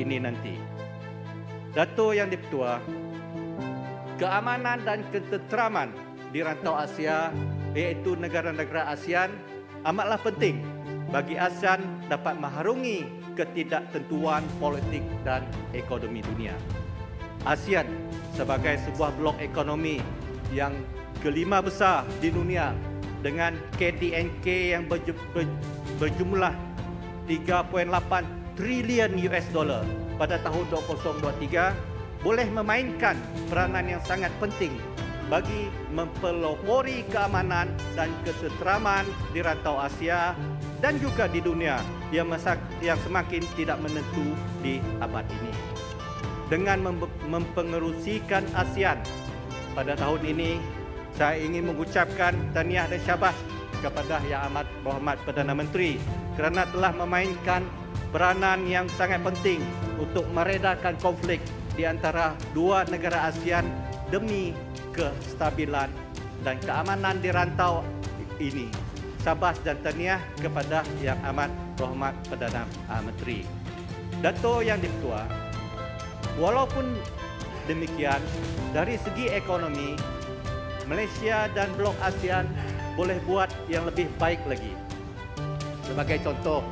ini nanti. Dato' Yang di-Pertua, keamanan dan ketenteraman di rantau Asia, iaitu negara-negara ASEAN, amatlah penting bagi ASEAN dapat mengharungi ketidaktentuan politik dan ekonomi dunia. ASEAN sebagai sebuah blok ekonomi yang kelima besar di dunia dengan KDNK yang berjumlah 3.8 trilion US dollar pada tahun 2023 boleh memainkan peranan yang sangat penting bagi mempelopori keamanan dan ketenteraman di rantau Asia dan juga di dunia yang semakin tidak menentu di abad ini. Dengan mempengerusikan ASEAN pada tahun ini, saya ingin mengucapkan tahniah dan syabas kepada Yang Amat Berhormat Perdana Menteri kerana telah memainkan peranan yang sangat penting untuk meredakan konflik di antara dua negara ASEAN demi kestabilan dan keamanan di rantau ini. Syabas dan tahniah kepada Yang Amat Berhormat Perdana Menteri. Dato' Yang di-Pertua, walaupun demikian, dari segi ekonomi, Malaysia dan blok ASEAN boleh buat yang lebih baik lagi. Sebagai contoh,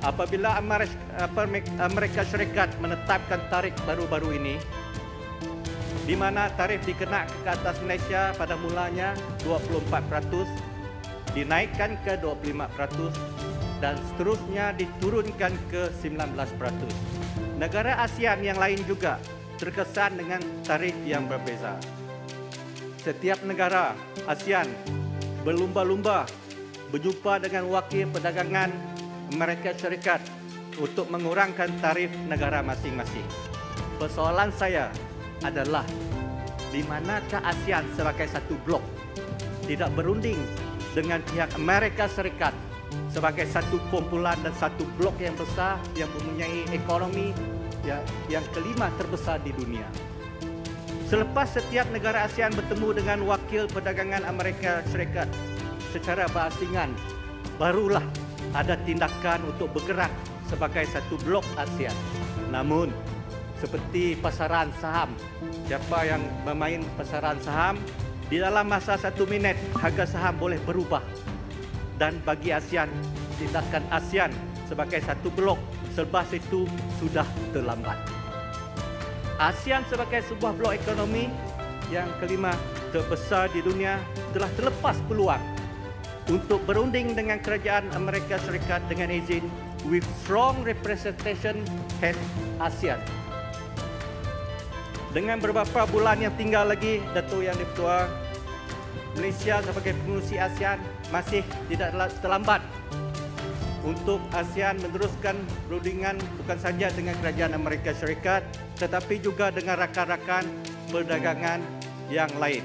apabila Amerika Syarikat menetapkan tarif baru-baru ini, di mana tarif dikenakan ke atas Malaysia pada mulanya 24%, dinaikkan ke 25% dan seterusnya diturunkan ke 19%. Negara ASEAN yang lain juga terkesan dengan tarif yang berbeza. Setiap negara ASEAN berlumba-lumba berjumpa dengan wakil perdagangan Amerika Syarikat untuk mengurangkan tarif negara masing-masing. Persoalan saya adalah di manakah ASEAN sebagai satu blok tidak berunding dengan pihak Amerika Syarikat sebagai satu kumpulan dan satu blok yang besar yang mempunyai ekonomi yang kelima terbesar di dunia. Selepas setiap negara ASEAN bertemu dengan wakil perdagangan Amerika Syarikat secara berasingan, barulah ada tindakan untuk bergerak sebagai satu blok ASEAN. Namun, seperti pasaran saham, siapa yang bermain pasaran saham, di dalam masa 1 minit harga saham boleh berubah. Dan bagi ASEAN, tindakan ASEAN sebagai satu blok selepas itu sudah terlambat. ASEAN sebagai sebuah blok ekonomi yang kelima terbesar di dunia telah terlepas peluang untuk berunding dengan kerajaan Amerika Syarikat dengan izin with strong representation as ASEAN. Dengan beberapa bulan yang tinggal lagi, Dato' Yang di-Pertua, Malaysia sebagai pengerusi ASEAN masih tidak terlambat untuk ASEAN meneruskan perundingan bukan sahaja dengan kerajaan Amerika Syarikat tetapi juga dengan rakan-rakan perdagangan yang lain.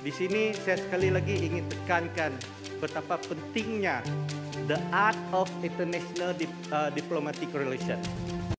Di sini saya sekali lagi ingin tekankan betapa pentingnya the art of international diplomatic relations.